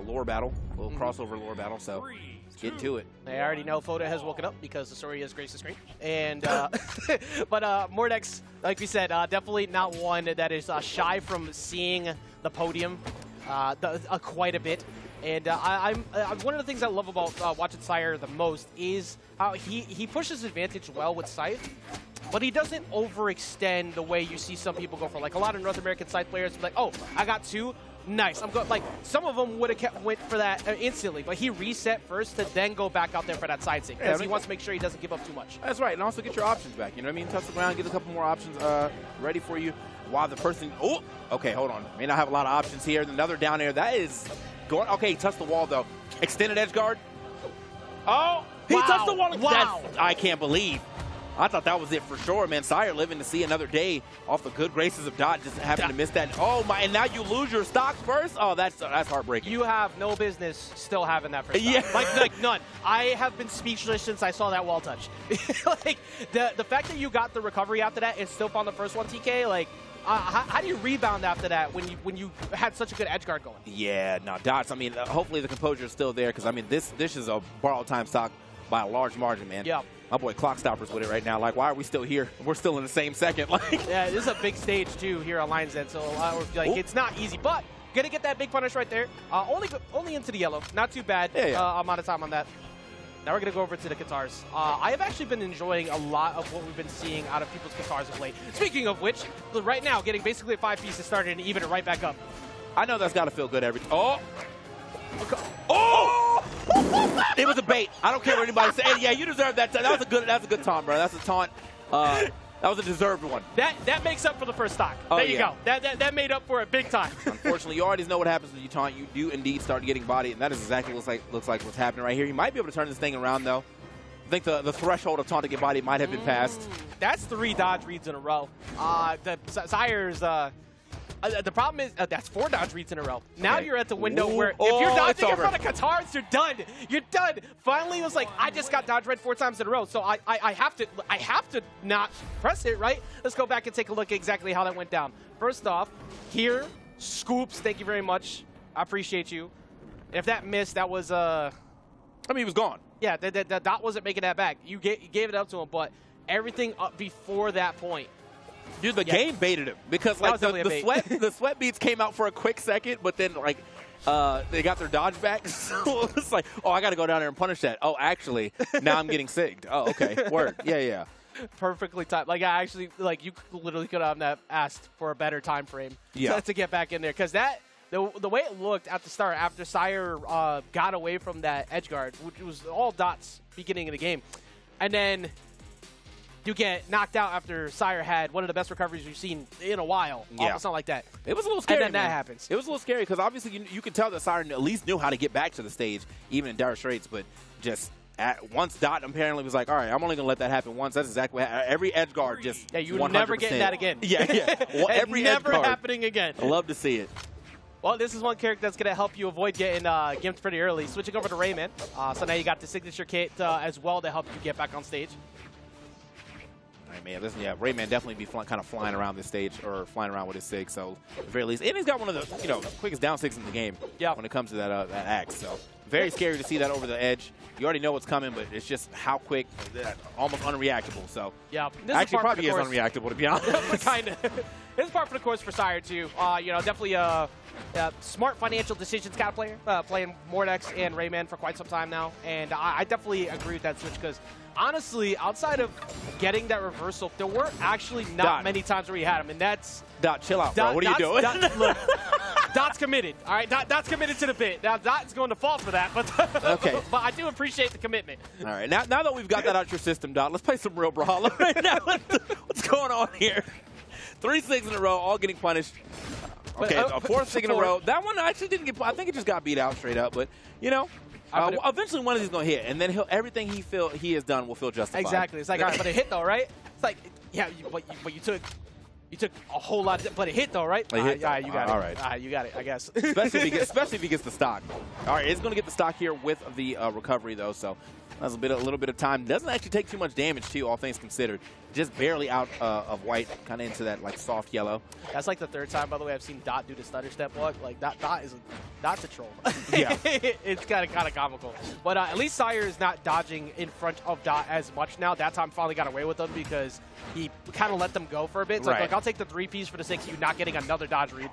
lore battle, a little crossover lore battle. So let's get to it. I already know Foda has woken up because the story has graced the screen. And but Mordex, like we said, definitely not one that is shy from seeing the podium quite a bit. And one of the things I love about watching Sire the most is how he pushes advantage well with Scythe, but he doesn't overextend the way you see some people go for. Like a lot of North American Scythe players, like, oh, I got 2. Nice. I'm going. Like some of them would have went for that instantly, but he reset first to then go back out there for that side stick because he wants to make sure he doesn't give up too much. That's right, and also get your options back. You know what I mean? Touch the ground, get a couple more options ready for you. While the person, oh, okay, hold on. May not have a lot of options here. Another down air. That is going. Okay, he touched the wall though. Extended edge guard. Oh, he touched the wall. Wow. I can't believe. I thought that was it for sure, man. Sire living to see another day off the good graces of Dot, just having to miss that. Oh my! And now you lose your stocks first. Oh, that's heartbreaking. You have no business still having that first stock. Yeah, like none. I have been speechless since I saw that wall touch. Like the fact that you got the recovery after that and still found the first one, TK. Like, how do you rebound after that when you had such a good edge guard going? Yeah, no, Dots. I mean, hopefully the composure is still there because I mean this is a borrowed time stock by a large margin, man. Yeah. My boy Clock Stopper's with it right now. Like, why are we still here? We're still in the same second. Like, yeah, this is a big stage too here on Lion's Den, so like it's not easy, but gonna get that big punish right there. Only into the yellow, not too bad. Amount of time on that. Now we're gonna go over to the guitars. I have actually been enjoying a lot of what we've been seeing out of people's guitars of late. Speaking of which, right now getting basically 5 pieces started and even it right back up. I know that's gotta feel good every. Oh. Oh! It was a bait. I don't care what anybody says. Yeah, you deserve that. That's a good taunt, bro. That's a taunt. That was a deserved one. That makes up for the first stock. Oh, there you go. That made up for it big time. Unfortunately, you already know what happens when you taunt. You do indeed start getting bodied, and that is exactly what looks like what's happening right here. He might be able to turn this thing around, though. I think the threshold of taunt to get bodied might have been passed. That's 3 dodge reads in a row. The Sire's... the problem is that's 4 dodge reads in a row. Now you're at the window where if you're dodging in front of Katars, you're done. You're done. Finally, it was like I just got dodge red 4 times in a row, so I have to not press it, right? Let's go back and take a look at exactly how that went down. First off, here, Scoops, thank you very much. I appreciate you. If that missed, that was I mean, he was gone. Yeah, the Dot wasn't making that back. You gave it up to him, but everything up before that point. Dude, the game baited him because like the sweat beats came out for a quick second, but then like they got their dodge back. So it's like, oh, I got to go down there and punish that. Oh, actually, now I'm getting sigged. Oh, okay, word. Yeah. Perfectly timed. Like I actually like you literally could have asked for a better time frame to get back in there because that the way it looked at the start after Sire got away from that edge guard, which was all Dots beginning of the game, and then you get knocked out after Sire had one of the best recoveries we've seen in a while. Yeah. Something like that. It was a little scary, and then that happens. It was a little scary because obviously you could tell that Sire at least knew how to get back to the stage, even in dire straits, but just once Dot apparently was like, all right, I'm only going to let that happen once. That's exactly what happened. Every edge guard just you would never get that again. Yeah. Well, every never edge guard. Happening again. I love to see it. Well, this is one character that's going to help you avoid getting gimped pretty early. Switching over to Rayman. So now you got the signature kit as well to help you get back on stage. Man, Rayman definitely be kind of flying around this stage or flying around with his sig. So at the very least, and he's got one of the quickest down sigs in the game. Yeah. When it comes to that axe, so very scary to see that over the edge. You already know what's coming, but it's just how quick, almost unreactable. So yeah, actually probably is unreactable to be honest. Kind of. This is part for the course for Sire too. Definitely smart financial decisions kind of player, playing Mordex and Rayman for quite some time now, and I definitely agree with that switch because. Honestly, outside of getting that reversal, there were actually not many times where he had him, and that's... Dot, chill out, bro. What are you doing? Look, Dot's committed, all right? Dot's committed to the bit. Now, Dot's going to fall for that, but okay. But I do appreciate the commitment. All right, now that we've got that out your system, Dot, let's play some real Brawlhalla right now. What's going on here? 3 sigs in a row, all getting punished. Okay, a 4th sig in a row. That one actually didn't get... I think it just got beat out straight up, but, eventually one of these is going to hit, and then everything he has done will feel justified. Exactly. It's like, all right, but it hit though, right? It's like, yeah, but you took a whole lot, but it hit though, right? You got it. All right. You got it, I guess. especially if he gets the stock. All right, it's going to get the stock here with the recovery though, so that's a little bit of time. Doesn't actually take too much damage too, all things considered. just barely out of white, kind of into that like soft yellow. That's like the third time, by the way, I've seen Dot do the stutter step walk. Like Dot's a troll. Yeah. It's kind of comical. But at least Sire is not dodging in front of Dot as much now. That time finally got away with them because he kind of let them go for a bit. So right. like, I'll take the 3Ps for the sake of you not getting another dodge read.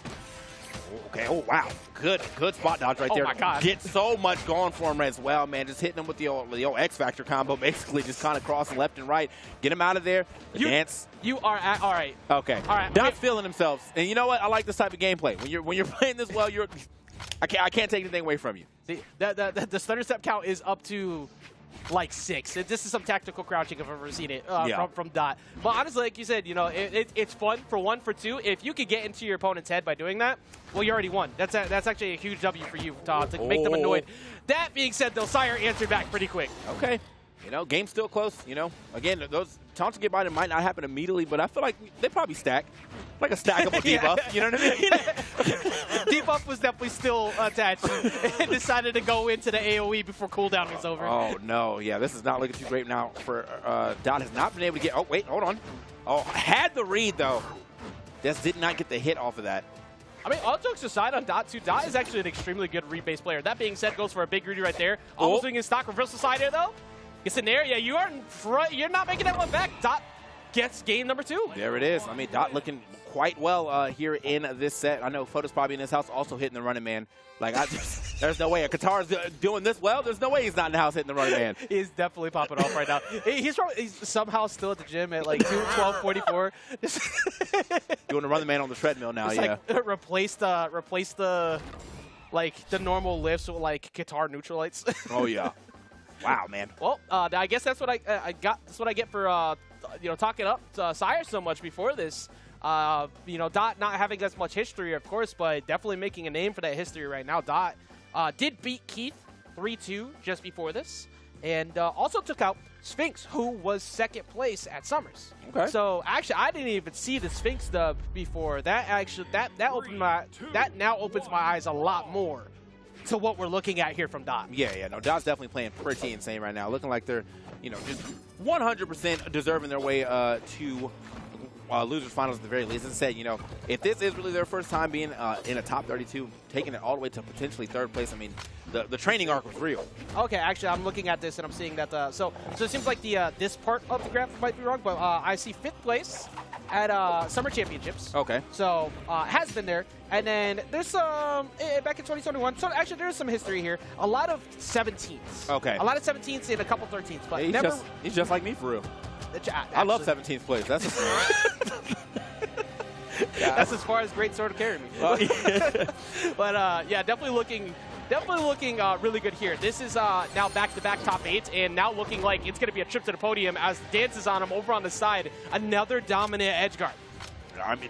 Okay, oh wow, good spot dodge right there. Oh my God. Get so much going for him as well, man. Just hitting him with the old X Factor combo, basically just kind of crossing left and right. Get him out of there. The dance. You are at, all right. Okay. All right. Dot's feeling themselves, and you know what? I like this type of gameplay. When you're playing this well, I can't take anything away from you. The stutter step count is up to like 6. This is some tactical crouching if I've ever seen it from Dot. But honestly, like you said, you know, it's fun for 1. For 2, if you could get into your opponent's head by doing that, well, you already won. That's actually a huge W for you, Todd, to make them annoyed. That being said, though, Sire answered back pretty quick. Okay. You know, game's still close. You know, again, those taunts to get by them might not happen immediately, but I feel like they probably stack. Like a stackable debuff, you know what I mean? Debuff was definitely still attached and decided to go into the AoE before cooldown was over. Oh, no. Yeah, this is not looking too great now for Dot. Has not been able to get... Oh, wait, hold on. Oh, had the read, though. Just did not get the hit off of that. I mean, all jokes aside on Dot 2, Dot is actually an extremely good read-based player. That being said, goes for a big greedy right there. Almost doing his stock reversal side there, though. Gets in there. Yeah, you are in front. You're not making that one back. Dot gets game number 2. There it is. I mean, Dot looking quite well here in this set. I know Photo's probably in his house also hitting the running man. Like, there's no way. Qatar's doing this well. There's no way he's not in the house hitting the running man. He's definitely popping off right now. He's somehow still at the gym at like 12:44. Doing the running man on the treadmill now, yeah. Like, replace the normal lifts with like Qatar neutralites. Oh, yeah. Wow, man. Well, I guess that's what I got. That's what I get for talking up Sire so much before this. Dot not having as much history, of course, but definitely making a name for that history right now. Dot did beat Keith 3-2 just before this, and also took out Sphinx, who was 2nd place at Summers. Okay. So actually, I didn't even see the Sphinx dub before. That now opens my eyes a lot more to what we're looking at here from Dot. Yeah, no, Dot's definitely playing pretty insane right now. Looking like they're, just 100% deserving their way to losers finals at the very least. As I said, if this is really their first time being in a top 32, taking it all the way to potentially 3rd place, I mean, the training arc was real. Okay, actually, I'm looking at this and I'm seeing that. So it seems like this part of the graph might be wrong, but I see 5th place at Summer Championships. Okay. So has been there. And then there's some, back in 2021, so actually there's some history here. A lot of 17ths. Okay. A lot of 17ths and a couple 13ths. But hey, he's just like me for real. I love 17th place. That's that's as far as great sword to carry me. But yeah, definitely looking really good here. This is now back-to-back top 8, and now looking like it's going to be a trip to the podium as the dance is on him over on the side. Another dominant edge guard. I mean,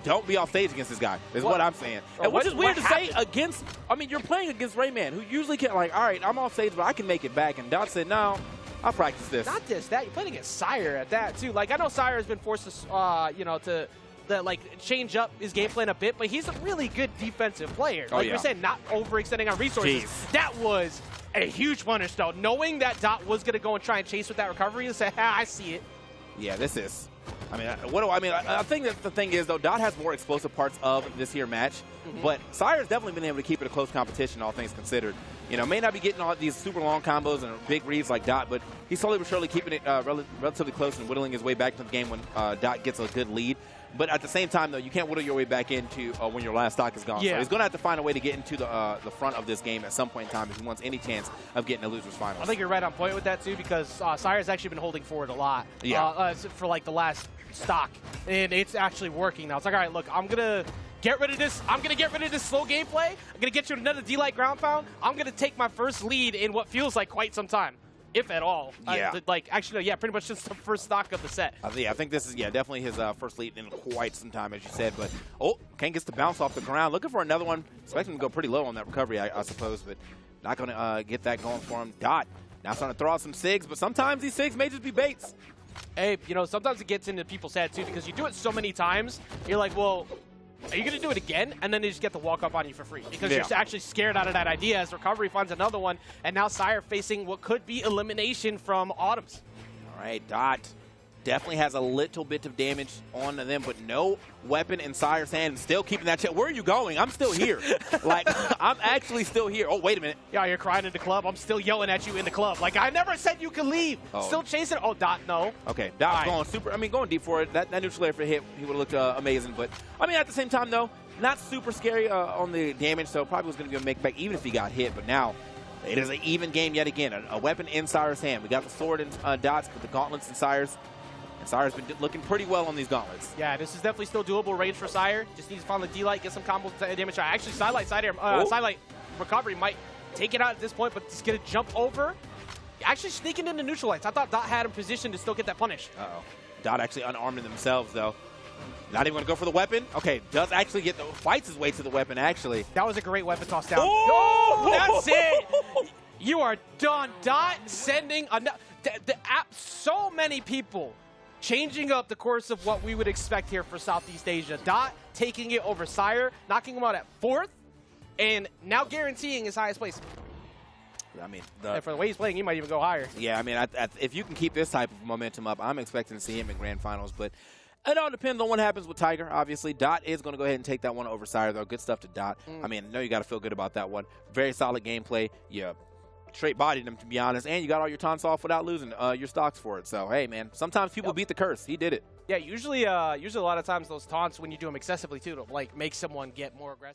don't be off stage against this guy, is what I'm saying. And which is weird to say against, I mean, you're playing against Rayman, who usually can, like, all right, I'm off stage, but I can make it back. And Dot said, no, I'll practice this. Not just that, you're playing against Sire at that, too. Like, I know Sire has been forced to, change up his game plan a bit, but he's a really good defensive player. Like you're saying, not overextending on resources. Jeez. That was a huge punish, though. Knowing that Dot was going to go and try and chase with that recovery and say, I see it. Yeah, this is. I mean, I think that the thing is, though, Dot has more explosive parts of this here match, but Sire's definitely been able to keep it a close competition, all things considered. May not be getting all these super long combos and big reads like Dot, but he's slowly but surely keeping it relatively close and whittling his way back to the game when Dot gets a good lead. But at the same time, though, you can't whittle your way back into when your last stock is gone. Yeah. So he's going to have to find a way to get into the front of this game at some point in time if he wants any chance of getting a loser's finals. I think you're right on point with that, too, because Sire's actually been holding forward a lot for, like, the last stock. And it's actually working now. It's like, all right, look, I'm going to get rid of this. I'm going to get rid of this slow gameplay. I'm going to get you another D-Light ground pound. I'm going to take my first lead in what feels like quite some time. If at all. Yeah. Pretty much just the first stock of the set. I think this is, definitely his first lead in quite some time, as you said. But, Kane gets to bounce off the ground. Looking for another one. Expecting him to go pretty low on that recovery, I suppose. But not going to get that going for him. Dot now starting to throw out some SIGs. But sometimes these SIGs may just be baits. Hey, sometimes it gets into people's head, too, because you do it so many times. You're like, well, are you going to do it again? And then they just get the walk up on you for free because you're actually scared out of that idea as Recovery finds another one. And now Sire facing what could be elimination from Autumns. All right, Dot definitely has a little bit of damage on them, but no weapon in Sire's hand, and still keeping that chip. Where are you going? I'm still here. Like, I'm actually still here. Oh, wait a minute. Yeah, you're crying in the club. I'm still yelling at you in the club. Like, I never said you could leave. Oh. Still chasing. Oh, Dot, no. Okay, Dot's going super. I mean, going deep for it. That neutral air for hit, he would have looked amazing. But, I mean, at the same time, though, not super scary on the damage, so probably was going to be a make back even if he got hit. But now, it is an even game yet again. A weapon in Sire's hand. We got the sword in Dot's, but the gauntlets in Sire's. And Sire's been looking pretty well on these gauntlets. Yeah, this is definitely still doable range for Sire. Just needs to find the D-Light, get some combo damage. Actually, Sidelight recovery might take it out at this point, but just get a jump over. Actually sneaking into neutral lights. I thought Dot had him positioned to still get that punish. Uh-oh. Dot actually unarmed themselves, though. Not even going to go for the weapon. Okay, does actually fights his way to the weapon, actually. That was a great weapon toss down. Oh! That's it. You are done. Dot sending so many people changing up the course of what we would expect here for Southeast Asia. Dot taking it over Sire, knocking him out at 4th, and now guaranteeing his highest place. I mean, and for the way he's playing, he might even go higher. Yeah, I mean, if you can keep this type of momentum up, I'm expecting to see him in grand finals. But it all depends on what happens with Tiger, obviously. Dot is going to go ahead and take that one over Sire, though. Good stuff to Dot. I mean, I know you got to feel good about that one. Very solid gameplay. Yeah. Straight bodied him, to be honest, and you got all your taunts off without losing your stocks for it. So, hey, man, sometimes people beat the curse. He did it. Yeah, usually a lot of times those taunts, when you do them excessively, too, to, like, make someone get more aggressive.